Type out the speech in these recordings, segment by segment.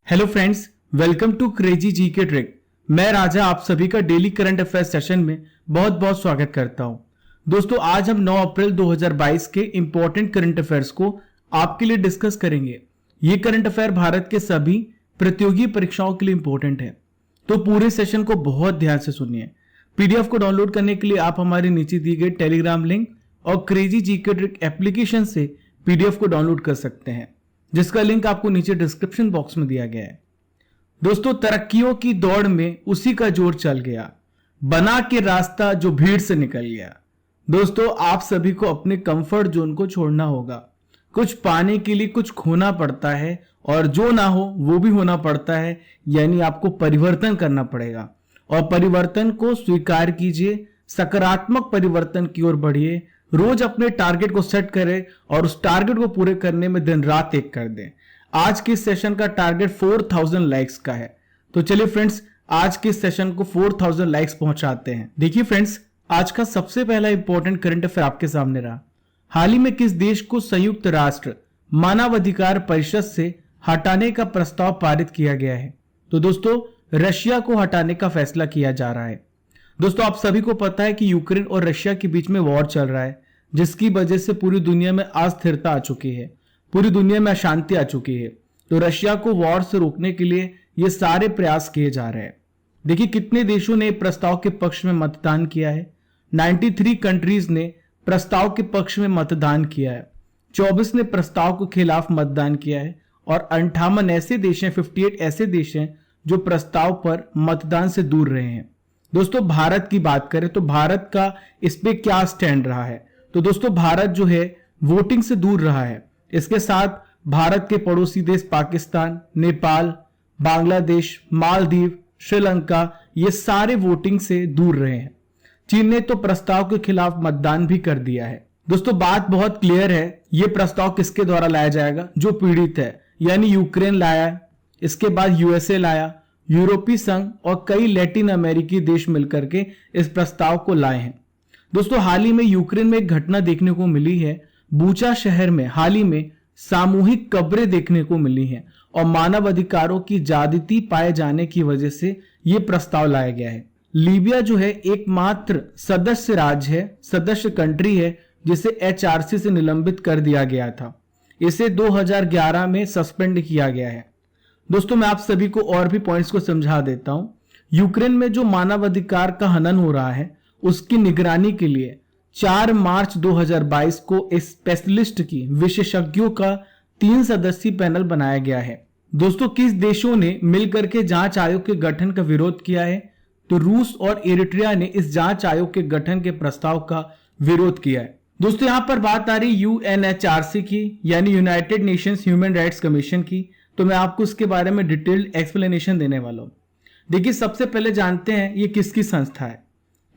Hello friends, welcome to crazy G K के ट्रिक। मैं राजा आप सभी का डेली करंट अफेयर्स सेशन में बहुत बहुत स्वागत करता हूं। दोस्तों, आज हम 9 अप्रैल 2022 के इंपॉर्टेंट करंट अफेयर्स को आपके लिए डिस्कस करेंगे। ये करंट अफेयर भारत के सभी प्रतियोगी परीक्षाओं के लिए इंपॉर्टेंट है, तो पूरे सेशन को बहुत ध्यान से सुनिए। पीडीएफ को डाउनलोड करने के लिए आप हमारे नीचे दिए गए टेलीग्राम लिंक और क्रेजी जी के ट्रिक एप्लीकेशन से पीडीएफ को डाउनलोड कर सकते हैं, जिसका लिंक आपको नीचे डिस्क्रिप्शन बॉक्स में दिया गया है। दोस्तों, तरक्कियों की दौड़ में उसी का जोर चल गया, बना के रास्ता जो भीड़ से निकल गया। दोस्तों, आप सभी को अपने कंफर्ट जोन को छोड़ना होगा। कुछ पाने के लिए कुछ खोना पड़ता है और जो ना हो वो भी होना पड़ता है, यानी आपको परिवर्तन करना पड़ेगा और परिवर्तन को स्वीकार कीजिए। सकारात्मक परिवर्तन की ओर बढ़िए। रोज अपने टारगेट को सेट करें और उस टारगेट को पूरे करने में दिन रात एक कर दें। आज के सेशन का टारगेट 4000 लाइक्स का है, तो चलिए फ्रेंड्स, आज के सेशन को 4000 लाइक्स पहुंचाते हैं। देखिए फ्रेंड्स, आज का सबसे पहला इंपॉर्टेंट करंट अफेयर आपके सामने रहा। हाल ही में किस देश को संयुक्त राष्ट्र मानवाधिकार परिषद से हटाने का प्रस्ताव पारित किया गया है? तो दोस्तों, रशिया को हटाने का फैसला किया जा रहा है। दोस्तों, आप सभी को पता है कि यूक्रेन और रशिया के बीच में वॉर चल रहा है, जिसकी वजह से पूरी दुनिया में अस्थिरता आ चुकी है, पूरी दुनिया में अशांति आ चुकी है। तो रशिया को वॉर से रोकने के लिए ये सारे प्रयास किए जा रहे हैं। देखिए, कितने देशों ने प्रस्ताव के पक्ष में मतदान किया है। 93 कंट्रीज ने प्रस्ताव के पक्ष में मतदान किया है, 24 ने प्रस्ताव के खिलाफ मतदान किया है और 58 ऐसे देश हैं, 58 ऐसे देश हैं जो प्रस्ताव पर मतदान से दूर रहे हैं। दोस्तों, भारत की बात करें तो भारत का इस पे क्या स्टैंड रहा है? तो दोस्तों, भारत जो है वोटिंग से दूर रहा है। इसके साथ भारत के पड़ोसी देश पाकिस्तान, नेपाल, बांग्लादेश, मालदीव, श्रीलंका, ये सारे वोटिंग से दूर रहे हैं। चीन ने तो प्रस्ताव के खिलाफ मतदान भी कर दिया है। दोस्तों, बात बहुत क्लियर है, ये प्रस्ताव किसके द्वारा लाया जाएगा? जो पीड़ित है, यानी यूक्रेन लाया, इसके बाद यूएसए लाया, यूरोपीय संघ और कई लैटिन अमेरिकी देश मिलकर के इस प्रस्ताव को लाए हैं। दोस्तों, हाल ही में यूक्रेन में एक घटना देखने को मिली है। बूचा शहर में हाल ही में सामूहिक कब्रें देखने को मिली हैं और मानव अधिकारों की ज्यादती पाए जाने की वजह से यह प्रस्ताव लाया गया है। लीबिया जो है एकमात्र सदस्य राज्य है, सदस्य कंट्री है, जिसे एचआरसी से निलंबित कर दिया गया था। इसे 2011 में सस्पेंड किया गया है। दोस्तों, मैं आप सभी को और भी पॉइंट्स को समझा देता हूं। यूक्रेन में जो मानवाधिकार का हनन हो रहा है, उसकी निगरानी के लिए 4 मार्च 2022 को एक स्पेशलिस्ट की विशेषज्ञों का 3 सदस्यीय पैनल बनाया गया है। दोस्तों, किस देशों ने मिलकर के जांच आयोग के गठन का विरोध किया है? तो रूस और एरिट्रिया ने इस जांच आयोग के गठन के प्रस्ताव का विरोध किया है। दोस्तों, यहां पर बात आ रही यूएनएचआरसी की, यानी United Nations human rights commission की। तो मैं आपको इसके बारे में डिटेल्ड एक्सप्लेनेशन देने वाला हूं। देखिए, सबसे पहले जानते हैं ये किसकी संस्था है।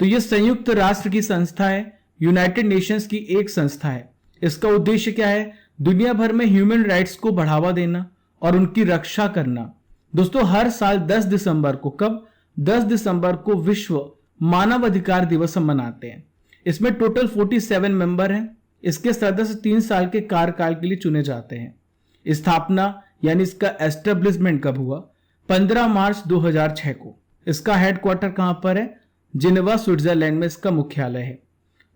तो ये संयुक्त राष्ट्र की संस्था है, यूनाइटेड नेशंस की एक संस्था है। इसका उद्देश्य क्या है? दुनिया भर में ह्यूमन राइट्स को बढ़ावा देना और उनकी रक्षा करना। दोस्तों, हर साल 10 दिसंबर को, कब? 10 दिसंबर को विश्व मानवाधिकार दिवस हम मनाते हैं। इसमें टोटल 47 मेंबर हैं। इसके सदस्य 3 साल के कार्यकाल के लिए चुने जाते हैं। स्थापना यानी इसका एस्टेब्लिशमेंट कब हुआ? 15 मार्च 2006 को। इसका हेडक्वार्टर कहां पर है? जिनेवा, स्विट्जरलैंड में इसका मुख्यालय है।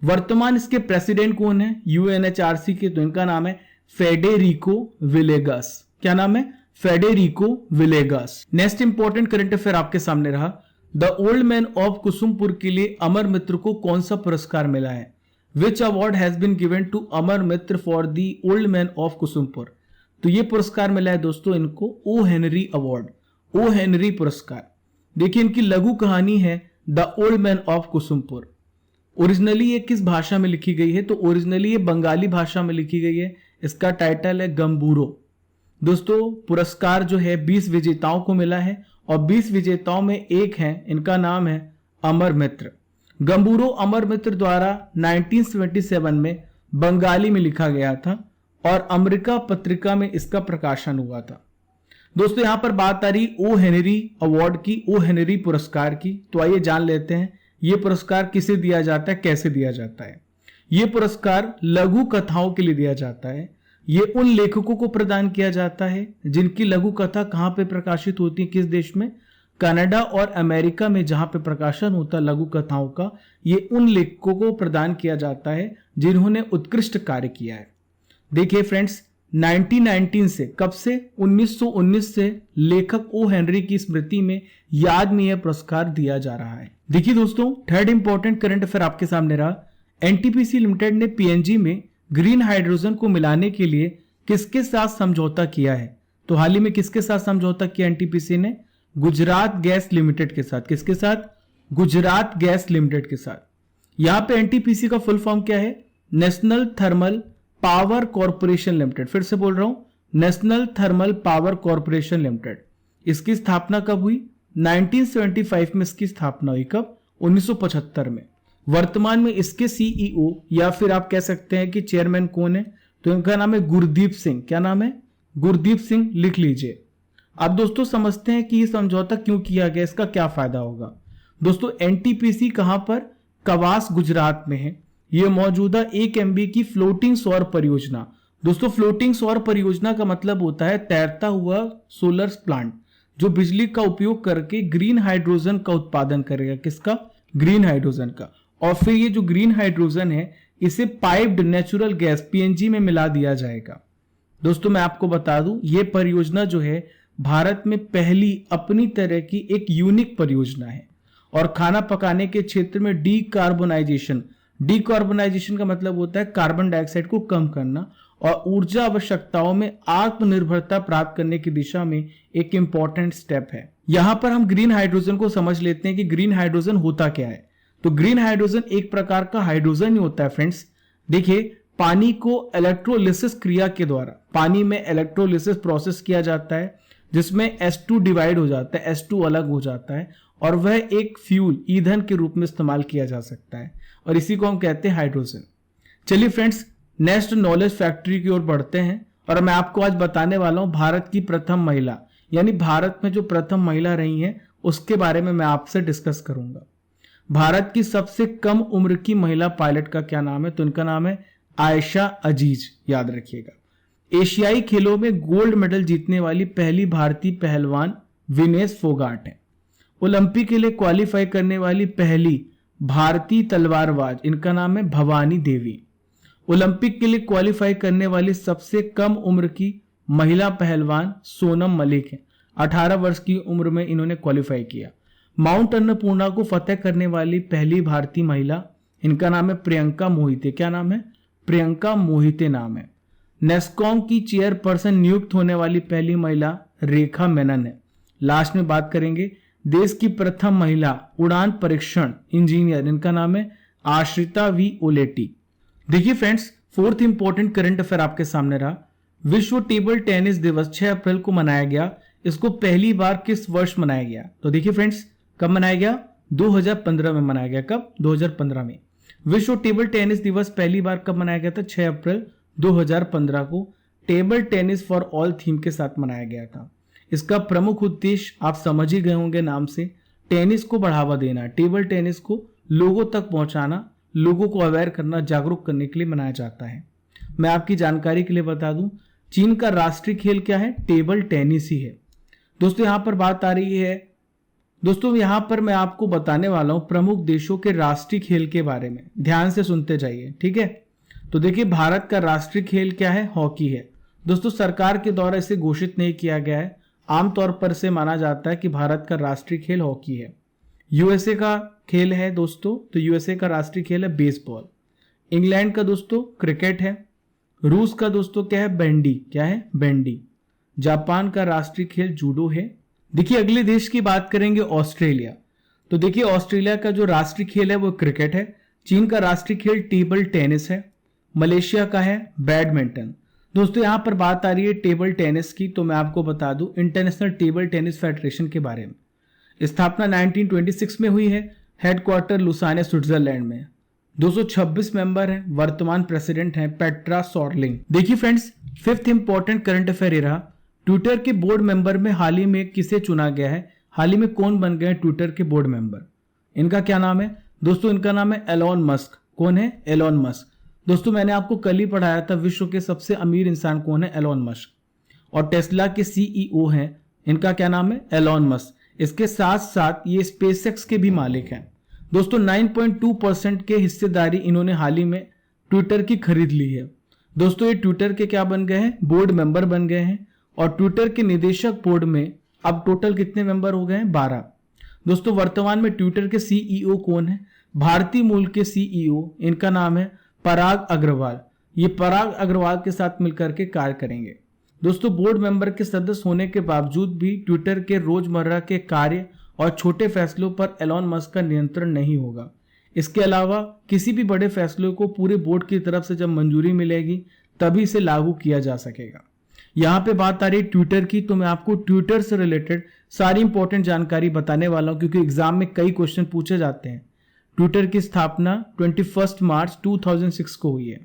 वर्तमान इसके प्रेसिडेंट कौन है यूएनएचआरसी के? तो इनका नाम है फेडेरिको विलेगास। क्या नाम है? Federico Villegas. Next important current affair आपके सामने रहा। The old man of Kusumpur के लिए अमर मित्र को कौन सा पुरस्कार मिला है? Which award has been given to Amar Mitra for the old man of Kusumpur? तो ये पुरस्कार मिला है दोस्तों इनको O Henry award, O Henry पुरस्कार। देखिए, इनकी लघु कहानी है the old man of Kusumpur. Originally ये किस भाषा में लिखी गई है? तो ओरिजिनली ये बंगाली भाषा में लिखी गई है। इसका टाइटल है गंबूरो। दोस्तों, पुरस्कार जो है 20 विजेताओं को मिला है और 20 विजेताओं में एक है, इनका नाम है अमर मित्र। गंबूरो अमर मित्र द्वारा 1977 में बंगाली में लिखा गया था और अमेरिका पत्रिका में इसका प्रकाशन हुआ था। दोस्तों, यहां पर बात आ रही ओ हेनरी अवार्ड की, ओ हेनरी पुरस्कार की। तो आइए जान लेते हैं ये पुरस्कार किसे दिया जाता है, कैसे दिया जाता है। ये पुरस्कार लघु कथाओं के लिए दिया जाता है। ये उन लेखकों को प्रदान किया जाता है जिनकी लघु कथा कहाँ पे प्रकाशित होती है, किस देश में, कनाडा और अमेरिका में जहां पे प्रकाशन होता है लघु कथाओं का, ये उन लेखकों को प्रदान किया जाता है जिन्होंने उत्कृष्ट कार्य किया है। देखिए फ्रेंड्स, 1919 से, कब से, 1919 से लेखक ओ हेनरी की स्मृति में याद में यह पुरस्कार दिया जा रहा है। देखिए दोस्तों, थर्ड इंपॉर्टेंट करंट अफेयर आपके सामने रहा। एनटीपीसी लिमिटेड ने पीएनजी में ग्रीन हाइड्रोजन को मिलाने के लिए किसके साथ समझौता किया है? तो हाल ही में किसके साथ समझौता किया एनटीपीसी ने? गुजरात गैस लिमिटेड के साथ। किसके साथ? गुजरात गैस लिमिटेड के साथ। यहां पे एनटीपीसी का फुल फॉर्म क्या है? National thermal power corporation limited. फिर से बोल रहा हूं, national thermal power corporation limited. इसकी स्थापना कब हुई? 1975 में इसकी स्थापना हुई। कब? 1975 में। वर्तमान में इसके सीईओ या फिर आप कह सकते हैं कि चेयरमैन कौन है? तो इनका नाम है गुरदीप सिंह। क्या नाम है? गुरदीप सिंह, लिख लीजिए। अब दोस्तों समझते हैं कि यह समझौता क्यों किया गया, इसका क्या फायदा होगा। दोस्तों एनटीपीसी कहां पर? कवास, गुजरात में है। यह मौजूदा 1 MB की फ्लोटिंग सौर परियोजना। दोस्तों फ्लोटिंग सौर परियोजना का मतलब होता है तैरता हुआ सोलर प्लांट, जो बिजली का उपयोग करके ग्रीन हाइड्रोजन का उत्पादन करेगा। किसका? ग्रीन हाइड्रोजन का। और फिर ये जो ग्रीन हाइड्रोजन है इसे पाइप्ड नेचुरल गैस पीएनजी में मिला दिया जाएगा। दोस्तों मैं आपको बता दूं, ये परियोजना जो है भारत में पहली अपनी तरह की एक यूनिक परियोजना है और खाना पकाने के क्षेत्र में डीकार्बोनाइजेशन का मतलब होता है कार्बन डाइऑक्साइड को कम करना और ऊर्जा आवश्यकताओं में आत्मनिर्भरता प्राप्त करने की दिशा में एक इंपॉर्टेंट स्टेप है। यहां पर हम ग्रीन हाइड्रोजन को समझ लेते हैं कि ग्रीन हाइड्रोजन होता क्या है। तो ग्रीन हाइड्रोजन एक प्रकार का हाइड्रोजन ही होता है फ्रेंड्स। देखिए, पानी को इलेक्ट्रोलिसिस क्रिया के द्वारा, पानी में इलेक्ट्रोलिसिस प्रोसेस किया जाता है जिसमें H2 डिवाइड हो जाता है, H2 अलग हो जाता है और वह एक फ्यूल, ईंधन के रूप में इस्तेमाल किया जा सकता है और इसी को हम कहते हैं हाइड्रोजन। चलिए फ्रेंड्स, नेक्स्ट नॉलेज फैक्ट्री की ओर बढ़ते हैं और मैं आपको आज बताने वाला हूं भारत की प्रथम महिला, यानी भारत में जो प्रथम महिला रही हैं उसके बारे में मैं आपसे डिस्कस करूंगा। भारत की सबसे कम उम्र की महिला पायलट का क्या नाम है? तो इनका नाम है आयशा अजीज, याद रखिएगा। एशियाई खेलों में गोल्ड मेडल जीतने वाली पहली भारतीय पहलवान विनेश फोगाट है। ओलंपिक के लिए क्वालिफाई करने वाली पहली भारतीय तलवारबाज, इनका नाम है भवानी देवी। ओलंपिक के लिए क्वालिफाई करने वाली सबसे कम उम्र की महिला पहलवान सोनम मलिक है। 18 वर्ष की उम्र में इन्होंने क्वालिफाई किया। माउंट अन्नपूर्णा को फतेह करने वाली पहली भारतीय महिला, इनका नाम है प्रियंका मोहिते। क्या नाम है? प्रियंका मोहिते नाम है। नेस्कॉम की चेयरपर्सन नियुक्त होने वाली पहली महिला रेखा मेनन है। लास्ट में बात करेंगे देश की प्रथम महिला उड़ान परीक्षण इंजीनियर, इनका नाम है आश्रिता वी ओलेटी। देखिए friends, fourth important current affair आपके सामने रहा। विश्व टेबल टेनिस दिवस 6 अप्रैल को मनाया गया। इसको पहली बार किस वर्ष मनाया गया? तो देखिए फ्रेंड्स, कब मनाया गया? 2015 में मनाया गया। कब? 2015 में। विश्व टेबल टेनिस दिवस पहली बार कब मनाया गया था? 6 अप्रैल 2015 को table tennis for all theme के साथ मनाया गया था। इसका प्रमुख उद्देश्य आप समझ ही गए होंगे नाम से, टेनिस को बढ़ावा देना, टेबल टेनिस को लोगों तक पहुंचाना, लोगों को अवेयर करना, जागरूक करने के लिए मनाया जाता है। मैं आपकी जानकारी के लिए बता दूं, चीन का राष्ट्रीय खेल क्या है? टेबल टेनिस ही है। दोस्तों यहां पर बात आ रही है, दोस्तों यहां पर मैं आपको बताने वाला हूं प्रमुख देशों के राष्ट्रीय खेल के बारे में। ध्यान से सुनते जाइए, ठीक है। तो देखिए, भारत का राष्ट्रीय खेल क्या है? हॉकी है। दोस्तों सरकार के द्वारा इसे घोषित नहीं किया गया है, आमतौर पर से माना जाता है कि भारत का राष्ट्रीय खेल हॉकी है। यूएसए का खेल है दोस्तों, तो यूएसए का राष्ट्रीय खेल है बेसबॉल। इंग्लैंड का दोस्तों क्रिकेट है। रूस का दोस्तों क्या है? बैंडी। क्या है? बैंडी। जापान का राष्ट्रीय खेल जूडो है। देखिए अगले देश की बात करेंगे, ऑस्ट्रेलिया। तो देखिए ऑस्ट्रेलिया का जो राष्ट्रीय खेल है वो क्रिकेट है। चीन का राष्ट्रीय खेल टेबल टेनिस है। मलेशिया का है बैडमिंटन। दोस्तों यहां पर बात आ रही है टेबल टेनिस की, तो मैं आपको बता दूं इंटरनेशनल टेबल टेनिस फेडरेशन के बारे में। स्थापना 1926 में हुई है। हेडक्वार्टर लुसाने, स्विट्जरलैंड में। 226 मेंबर हैं। वर्तमान प्रेसिडेंट हैं पेट्रा सॉर्लिंग। देखिए friends, fifth important current affair रहा, ट्विटर के बोर्ड मेंबर में हाल ही में किसे चुना गया है? हाल ही में कौन बन गए ट्विटर के बोर्ड मेंबर? इनका क्या नाम है? दोस्तों इनका नाम है एलॉन मस्क। कौन है? Elon Musk. दोस्तों मैंने आपको कल ही पढ़ाया था विश्व के सबसे अमीर इंसान कौन है, एलोन मस्क। और टेस्ला के सीईओ हैं, इनका क्या नाम है, एलोन मस्क। इसके साथ साथ ये स्पेसएक्स के भी मालिक हैं। दोस्तों 9.2% के हिस्सेदारी इन्होंने हाल ही में ट्विटर की खरीद ली है। दोस्तों ये ट्विटर के क्या बन गए हैं, बोर्ड मेंबर बन गए हैं। और ट्विटर के निदेशक बोर्ड में अब टोटल कितने मेंबर हो गए हैं, 12। दोस्तों वर्तमान में ट्विटर के सीईओ कौन है, भारतीय मूल के सीईओ, इनका नाम है पराग अग्रवाल। ये पराग अग्रवाल के साथ मिलकर के कार्य करेंगे। दोस्तों बोर्ड मेंबर के सदस्य होने के बावजूद भी ट्विटर के रोजमर्रा के कार्य और छोटे फैसलों पर एलोन मस्क का नियंत्रण नहीं होगा। इसके अलावा किसी भी बड़े फैसले को पूरे बोर्ड की तरफ से जब मंजूरी मिलेगी तभी इसे लागू किया जा सकेगा। यहाँ पे बात आ रही है ट्विटर की, तो मैं आपको ट्विटर से रिलेटेड सारी इंपॉर्टेंट जानकारी बताने वाला हूँ, क्योंकि एग्जाम में कई क्वेश्चन पूछे जाते हैं। ट्विटर की स्थापना 21 मार्च 2006 को हुई है।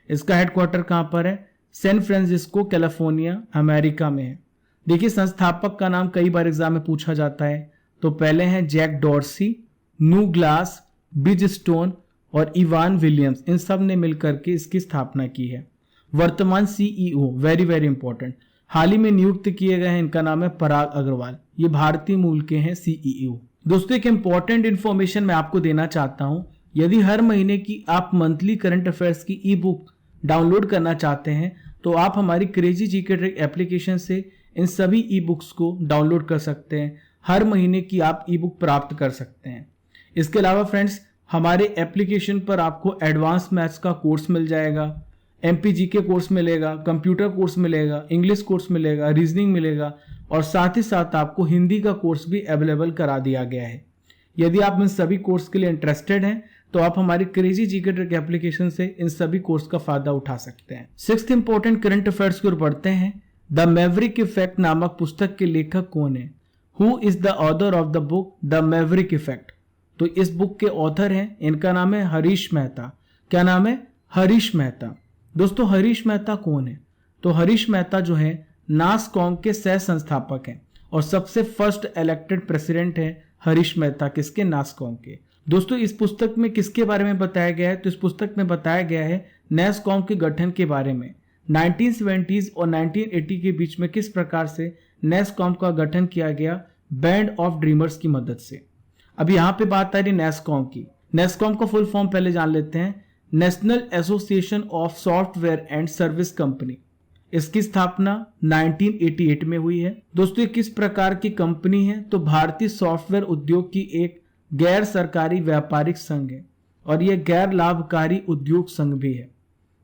इसका हेडक्वार्टर कहाँ पर है, सैन फ्रांसिस्को कैलिफोर्निया अमेरिका में है। देखिए संस्थापक का नाम कई बार एग्जाम में पूछा जाता है, तो पहले हैं जैक डॉर्सी, न्यू ग्लास, बिज स्टोन और इवान विलियम्स। इन सब ने मिलकर के इसकी स्थापना की है। वर्तमान सीईओ वेरी वेरी इंपॉर्टेंट हाल ही में नियुक्त किए गए हैं, इनका नाम है पराग अग्रवाल। ये भारतीय मूल के हैं सीईओ। दोस्तों एक इंपॉर्टेंट इंफॉर्मेशन मैं आपको देना चाहता हूं, यदि हर महीने की आप मंथली करंट अफेयर्स की ई बुक डाउनलोड करना चाहते हैं तो आप हमारी क्रेजी जीके ट्रिक एप्लीकेशन से इन सभी ई बुक्स को डाउनलोड कर सकते हैं। हर महीने की आप ई बुक प्राप्त कर सकते हैं। इसके अलावा फ्रेंड्स हमारे एप्लीकेशन पर आपको एडवांस मैथ्स का कोर्स मिल जाएगा, एमपीजी के कोर्स मिलेगा, कंप्यूटर कोर्स मिलेगा, इंग्लिश कोर्स मिलेगा, रीजनिंग मिलेगा और साथ ही साथ आपको हिंदी का कोर्स भी अवेलेबल करा दिया गया है। यदि आप इन सभी कोर्स के लिए इंटरेस्टेड हैं तो आप हमारी क्रेजी जीके ट्रिक एप्लीकेशन से इन सभी कोर्स का फायदा उठा सकते हैं। 6th इंपॉर्टेंट करंट अफेयर्स की ओर बढ़ते हैं। द मैवरिक इफेक्ट नामक पुस्तक के लेखक कौन है, who is the author of the book the Maverick effect. तो इस बुक के ऑथर हैं, इनका नाम है हरीश मेहता। क्या नाम है, हरीश मेहता। दोस्तों हरीश मेहता कौन है, तो हरीश मेहता जो है नासकॉम के सह संस्थापक हैं और सबसे फर्स्ट इलेक्टेड प्रेसिडेंट है हरीश मेहता, किसके, नासकॉम के। दोस्तों इस पुस्तक में किसके बारे में बताया गया है, तो इस पुस्तक में बताया गया है नैसकॉम के गठन के बारे में। 1970s और 1980 के बीच में किस प्रकार से नैसकॉम का गठन किया गया बैंड ऑफ ड्रीमर्स की मदद से। अब यहाँ पे बात आ रही नैसकॉम की। नैसकॉम का फुल फॉर्म पहले जान लेते हैं, national association of software and service company. इसकी स्थापना 1988 में हुई है। दोस्तों ये किस प्रकार की कंपनी है, तो भारतीय सॉफ्टवेयर उद्योग की एक गैर सरकारी व्यापारिक संघ है और यह गैर लाभकारी उद्योग संघ भी है।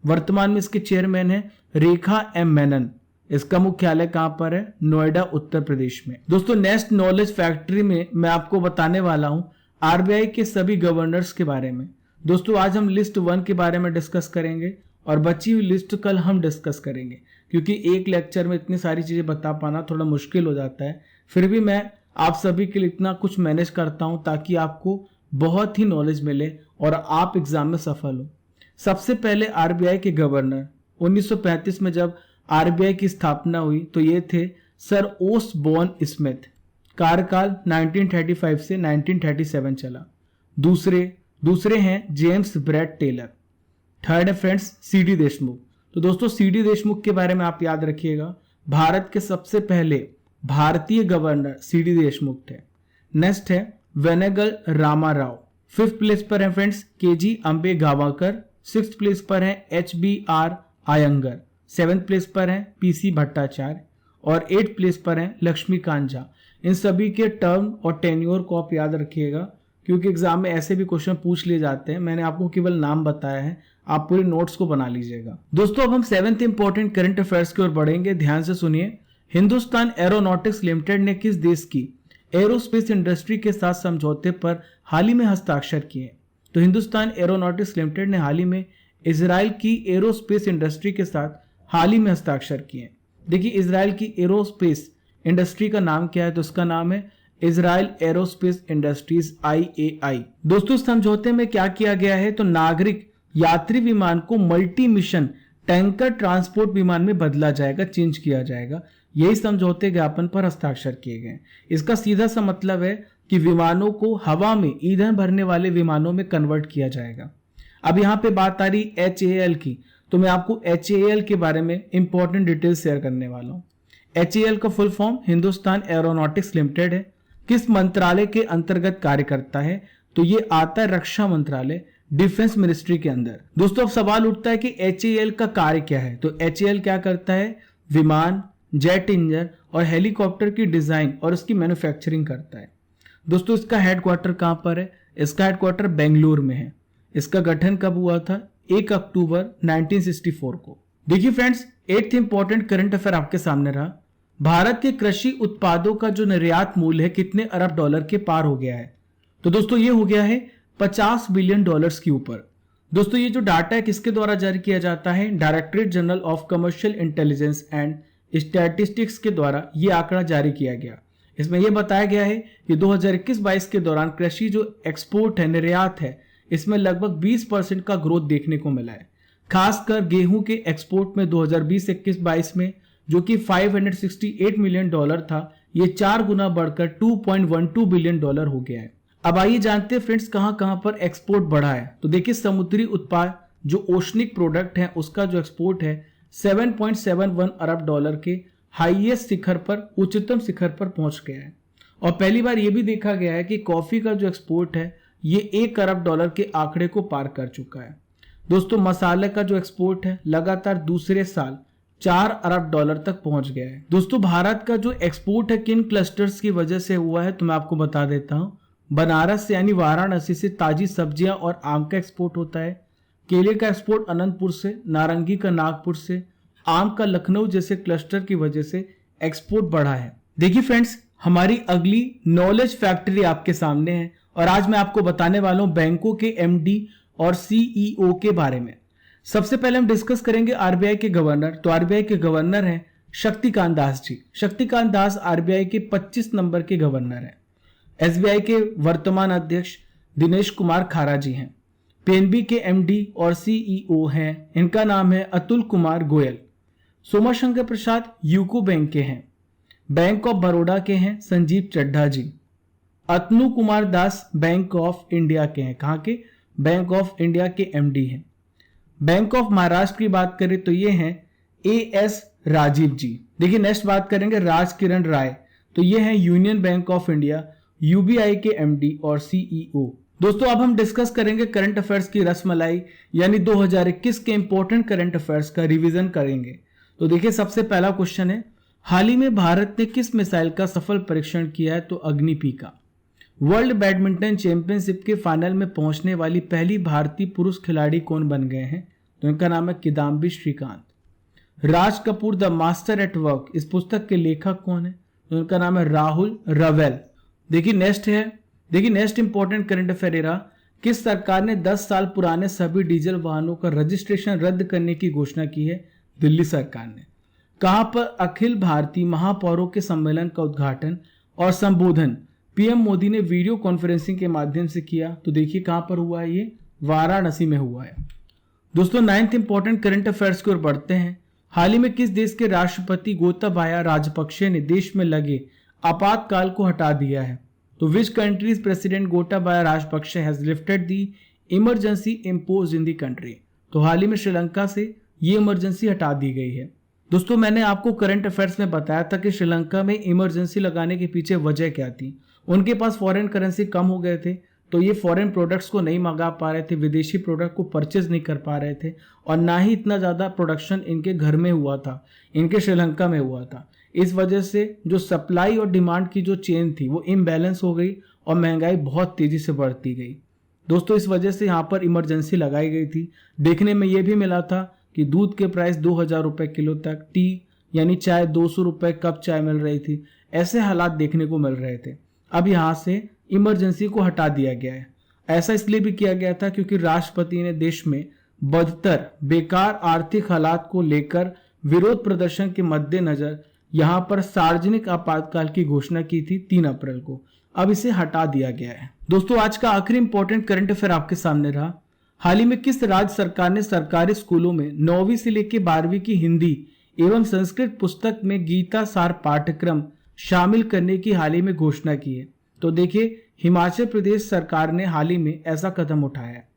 वर्तमान में इसके चेयरमैन है रेखा एम मेनन। इसका मुख्यालय कहां पर है, नोएडा उत्तर प्रदेश में। दोस्तों नेस्ट नॉलेज फैक्ट्री में मैं आपको बताने वाला हूं आरबीआई के सभी गवर्नर्स के बारे में। दोस्तों आज हम लिस्ट 1 के बारे में डिस्कस करेंगे और बची हुई लिस्ट कल हम डिस्कस करेंगे, क्योंकि एक लेक्चर में इतनी सारी चीजें बता पाना थोड़ा मुश्किल हो जाता है। फिर भी मैं आप सभी के लिए इतना कुछ मैनेज करता हूं ताकि आपको बहुत ही नॉलेज मिले और आप एग्जाम में सफल हो। सबसे पहले आरबीआई के गवर्नर 1935 में जब आरबीआई की स्थापना हुई तो ये थे सर ओसबॉर्न स्मिथ। कार्यकाल 1935 से 1937 चला। दूसरे हैं जेम्स ब्रैड टेलर। थर्ड है फ्रेंड्स सीडी देशमुख। तो दोस्तों सीडी देशमुख के बारे में आप याद रखिएगा, भारत के सबसे पहले भारतीय गवर्नर सीडी देशमुख थे। नेक्स्ट है वेनेगल रामा राव। 5th प्लेस पर है friends K G Ambegaokar. 6th place पर है HBR आयंगर। 7th प्लेस पर है PC भट्टाचार्य और 8th प्लेस पर है लक्ष्मीकांत झा। इन सभी के टर्म और टेन्योर को आप याद रखिएगा, क्योंकि एग्जाम में ऐसे भी क्वेश्चन पूछ लिए जाते हैं। मैंने आपको केवल नाम बताया है, आप पूरे नोट्स को बना लीजिएगा। दोस्तों अब हम 7th इंपॉर्टेंट करंट अफेयर्स की ओर बढ़ेंगे। ध्यान से सुनिए। हिंदुस्तान एरोनॉटिक्स लिमिटेड ने किस देश की एरोस्पेस इंडस्ट्री के साथ समझौते पर हाल ही में हस्ताक्षर किए। तो हिंदुस्तान एरोनॉटिक्स लिमिटेड ने हाल ही में इजराइल की एरोस्पेस इंडस्ट्री के साथ हाल ही में हस्ताक्षर किए। देखिए इजराइल की एरोस्पेस इंडस्ट्री का नाम क्या है, तो उसका नाम है इजराइल एरोस्पेस इंडस्ट्रीज IAI। दोस्तों समझौते में क्या किया गया है, तो नागरिक यात्री विमान को मल्टी मिशन टैंकर ट्रांसपोर्ट विमान में बदला जाएगा, चेंज किया जाएगा। यही समझौते ज्ञापन पर हस्ताक्षर किए गए। इसका सीधा सा मतलब है कि विमानों को हवा में ईंधन भरने वाले विमानों में कन्वर्ट किया जाएगा। अब यहाँ पे बात आ रही HAL की, तो मैं आपको HAL के बारे में इंपॉर्टेंट डिटेल्स शेयर करने वाला हूँ। HAL का full form Hindustan aeronautics limited है। किस मंत्रालय के अंतर्गत कार्य करता है? तो ये आता है रक्षा मंत्रालय, डिफेंस मिनिस्ट्री के अंदर। दोस्तों अब सवाल उठता है कि HAL का कार्य क्या है? तो HAL क्या करता है? विमान, जेट इंजन और हेलीकॉप्टर की डिजाइन और उसकी मैन्युफैक्चरिंग करता है। दोस्तों इसका हेडक्वार्टर कहां पर है? इसका हेडक्वार्टर बेंगलुरु में है। इसका गठन कब हुआ था? 1 अक्टूबर 1964 को। देखिए friends, 8th important current affair आपके सामने रहा। भारत के कृषि उत्पादों का जो निर्यात मूल्य है कितने अरब डॉलर के पार हो गया है? तो दोस्तों ये हो गया है 50 बिलियन डॉलर्स के ऊपर। दोस्तों ये जो डाटा है किसके द्वारा जारी किया जाता है? Directorate general of commercial intelligence and statistics के द्वारा ये आंकड़ा जारी किया गया। इसमें यह बताया गया है कि 2021-22 के दौरान कृषि जो एक्सपोर्ट है, निर्यात है, इसमें लगभग 20% का ग्रोथ देखने को मिला है। खासकर गेहूं के एक्सपोर्ट में 2020-21-22 में जो कि 568 मिलियन डॉलर था, ये 4 गुना बढ़कर 2.12 बिलियन डॉलर हो गया है। अब आइए जानते हैं फ्रेंड्स कहां पर एक्सपोर्ट बढ़ा है। तो देखिए समुद्री उत्पाद जो ओशनिक प्रोडक्ट है उसका जो एक्सपोर्ट है 7.71 अरब डॉलर के हाईएस्ट शिखर पर, उच्चतम शिखर पर पहुंच गया है। और पहली बार यह भी देखा गया है कि कॉफी का जो एक्सपोर्ट है ये 1 अरब डॉलर के आंकड़े को पार कर चुका है। दोस्तों मसाले का जो एक्सपोर्ट है लगातार दूसरे साल 4 अरब डॉलर तक पहुंच गया है। दोस्तों भारत का जो एक्सपोर्ट है किन क्लस्टर्स की वजह से हुआ है तो मैं आपको बता देता हूं। बनारस यानी वाराणसी से ताजी सब्जियां और आम का एक्सपोर्ट होता है। केले का एक्सपोर्ट अनंतपुर से, नारंगी का नागपुर से, आम का लखनऊ जैसे क्लस्टर की वजह से एक्सपोर्ट बढ़ा है। देखिए फ्रेंड्स, हमारी अगली नॉलेज फैक्ट्री आपके सामने है और आज मैं आपको बताने वाला हूं बैंकों के MD और CEO के बारे में। सबसे पहले हम डिस्कस करेंगे RBI के गवर्नर। तो RBI के गवर्नर हैं शक्तिकांत दास जी। शक्तिकांत दास RBI के 25 नंबर के गवर्नर हैं। SBI के वर्तमान अध्यक्ष दिनेश कुमार खारा जी हैं। PNB के MD और CEO हैं, इनका नाम है अतुल कुमार गोयल। सोमाशंकर प्रसाद यूको बैंक के हैं। बैंक ऑफ बड़ौदा के हैं संजीव चड्ढा जी। अतनु Kumar Das bank of India के हैं। कहां के? बैंक ऑफ इंडिया के MD हैं। बैंक ऑफ महाराष्ट्र की बात करें तो ये हैं AS राजीव जी। देखिए नेक्स्ट बात करेंगे राज किरण राय, तो ये हैं union bank of India UBI के MD और CEO। दोस्तों अब हम डिस्कस करेंगे करंट अफेयर्स की रसमलाई, यानी 2021 के इंपॉर्टेंट करंट अफेयर्स का रिवीजन करेंगे। तो देखिए सबसे पहला क्वेश्चन है, हाल ही में भारत ने किस मिसाइल का सफल परीक्षण किया है? तो अग्नि-P का। वर्ल्ड बैडमिंटन चैंपियनशिप के फाइनल में पहुंचने वाली पहली भारतीय पुरुष खिलाड़ी कौन बन गए हैं? तो इनका नाम है Kidambi Srikanth. Raj Kapoor the master at work, इस पुस्तक के लेखक कौन है? तो इनका नाम है राहुल रवेल। देखिए नेक्स्ट इंपॉर्टेंट करंट अफेयर रहा, किस सरकार ने 10 साल पुराने सभी डीजल वाहनों का रजिस्ट्रेशन रद्द करने की घोषणा की है? दिल्ली सरकार ने। कहां पर अखिल भारतीय महापौरों के सम्मेलन का उद्घाटन और संबोधन PM मोदी ने वीडियो कॉन्फ्रेंसिंग के माध्यम से किया? तो देखिए कहां पर हुआ है, ये वाराणसी में हुआ है। दोस्तों 9th इंपॉर्टेंट करंट अफेयर्स की ओर बढ़ते हैं। हाल ही में किस देश के राष्ट्रपति गोताबाया राजपक्षे ने देश में लगे आपातकाल को हटा दिया है? तो which countries president Gotabaya Rajapaksa has lifted the emergency imposed in the country? तो हाल ही में श्रीलंका से ये इमरजेंसी हटा दी गई है। दोस्तों मैंने आपको करंट अफेयर्स में बताया था कि श्रीलंका में इमरजेंसी लगाने के पीछे वजह क्या थी। उनके पास फॉरेन करेंसी कम हो गए थे, तो ये फॉरेन प्रोडक्ट्स को नहीं मंगा पा रहे थे, विदेशी प्रोडक्ट को परचेज नहीं कर पा रहे थे, और ना ही इतना ज़्यादा प्रोडक्शन इनके घर में हुआ था, इनके श्रीलंका में हुआ था। इस वजह से जो सप्लाई और डिमांड की जो चेन थी वो इम्बैलेंस हो गई और महंगाई बहुत तेज़ी से बढ़ती गई। दोस्तों इस वजह से यहाँ पर इमरजेंसी लगाई गई थी। देखने में ये भी मिला था कि दूध के प्राइस 2000 रुपये किलो तक, टी यानी चाय 200 रुपये कप चाय मिल रही थी, ऐसे हालात देखने को मिल रहे थे। अब यहाँ से इमरजेंसी को हटा दिया गया है। ऐसा इसलिए भी किया गया था क्योंकि राष्ट्रपति ने देश में बदतर बेकार आर्थिक हालात को लेकर विरोध प्रदर्शन के मद्देनजर यहाँ पर सार्वजनिक आपातकाल की घोषणा की थी 3 अप्रैल को। अब इसे हटा दिया गया है। दोस्तों आज का आखिरी इंपॉर्टेंट करंट अफेयर आपके सामने रहा। हाल ही में किस राज्य सरकार ने सरकारी स्कूलों में 9वीं से लेकर 12वीं की हिंदी एवं संस्कृत पुस्तक में गीता सार पाठ्यक्रम शामिल करने की हाल ही में घोषणा की है? तो देखिए हिमाचल प्रदेश सरकार ने हाल ही में ऐसा कदम उठाया है।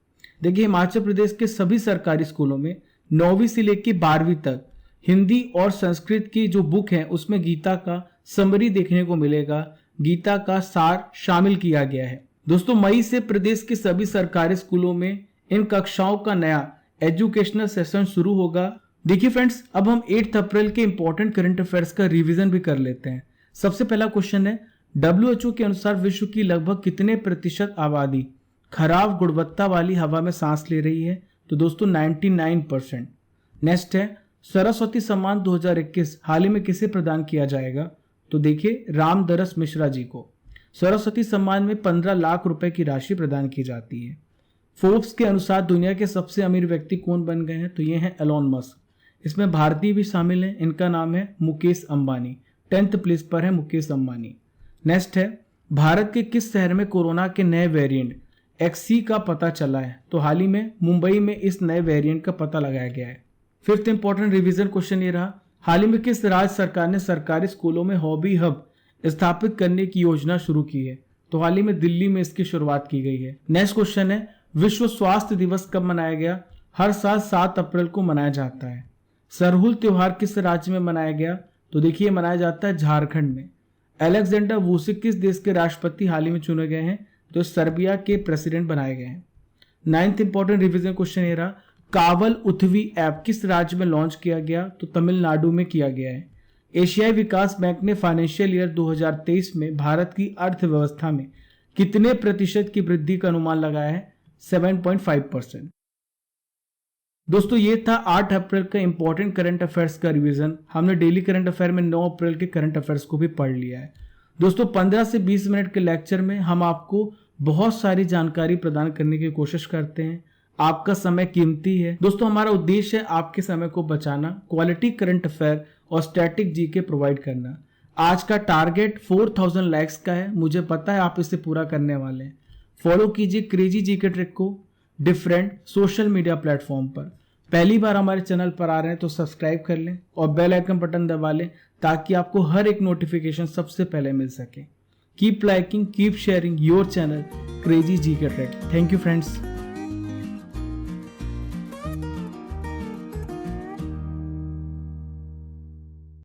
देखिए, हिमाचल प्रदेश के सभी सरकारी स्कूलों में 9वीं से लेकर 12वीं तक हिंदी और संस्कृत की जो बुक है उसमें गीता का समरी देखने को मिलेगा। गीता का सार शामिल किया गया है। दोस्तों, मई से प्रदेश के सभी सरकारी स्कूलों में इन कक्षाओं का नया एजुकेशनल सेशन शुरू होगा। देखिए फ्रेंड्स, अब हम 8 अप्रैल के इंपॉर्टेंट करंट अफेयर्स का रिवीजन भी कर लेते हैं। सबसे पहला क्वेश्चन है, WHO के अनुसार विश्व की लगभग कितने प्रतिशत आबादी खराब गुणवत्ता वाली हवा में सांस ले रही है? तो दोस्तों 99%। नेक्स्ट है, सरस्वती सम्मान 2021 हाल ही में किसे प्रदान किया जाएगा? तो देखिए, रामदरस मिश्रा जी को। सरस्वती सम्मान में 15 लाख रुपए की राशि प्रदान की जाती है। फोर्ब्स के अनुसार दुनिया के सबसे अमीर व्यक्ति कौन बन गए हैं? तो ये हैं एलोन मस्क। इसमें भारतीय भी शामिल हैं। इनका नाम है मुकेश अंबानी। 10th प्लेस पर है मुकेश अंबानी। नेक्स्ट है, भारत के किस शहर में कोरोना के नए वेरिएंट XC का पता चला है? तो हाल ही में मुंबई में इस नए वेरिएंट का पता लगाया गया है। 5th इंपॉर्टेंट रिवीजन क्वेश्चन ये रहा, हाल ही में किस राज्य सरकार ने सरकारी स्कूलों में हॉबी हब स्थापित करने की योजना शुरू की है? तो हाल ही में दिल्ली में इसकी शुरुआत की गई है। नेक्स्ट क्वेश्चन है, विश्व स्वास्थ्य दिवस कब मनाया गया? हर साल 7 अप्रैल को मनाया जाता है। सरहुल त्योहार किस राज्य में मनाया गया? तो देखिए, मनाया जाता है झारखंड में। अलेक्जेंडर वुसिक किस देश के राष्ट्रपति हाल ही में चुने गए हैं? तो सर्बिया के प्रेसिडेंट बनाए गए हैं। 9th इंपॉर्टेंट रिवीजन क्वेश्चन ये रहा, कावल उथवी ऐप किस राज्य में लॉन्च किया गया? तो तमिलनाडु में किया गया है। एशियाई विकास बैंक ने फाइनेंशियल ईयर 2023 में भारत की अर्थव्यवस्था में कितने प्रतिशत की वृद्धि का अनुमान लगाया है? 7.5%। दोस्तों, ये था 8 अप्रैल का इंपॉर्टेंट करंट अफेयर्स का रिवीजन। हमने डेली करंट अफेयर में 9 अप्रैल के करंट अफेयर्स को भी पढ़ लिया है। दोस्तों, 15 से 20 मिनट के लेक्चर में हम आपको बहुत सारी जानकारी प्रदान करने की कोशिश करते हैं। आपका समय कीमती है। दोस्तों, हमारा उद्देश्य है आपके समय को बचाना, क्वालिटी करंट अफेयर और स्टैटिक जीके प्रोवाइड करना। आज का टारगेट 4000 लाइक्स का है। मुझे पता है आप इसे पूरा करने वाले हैं। फॉलो कीजिए क्रेजी जीके ट्रिक को डिफरेंट सोशल मीडिया प्लेटफॉर्म पर। पहली बार हमारे चैनल पर आ रहे हैं तो सब्सक्राइब कर लें और बेल आइकन बटन दबा लें ताकि आपको हर एक नोटिफिकेशन सबसे पहले मिल सके। Keep liking, keep sharing your channel crazy GK trick. Thank you friends.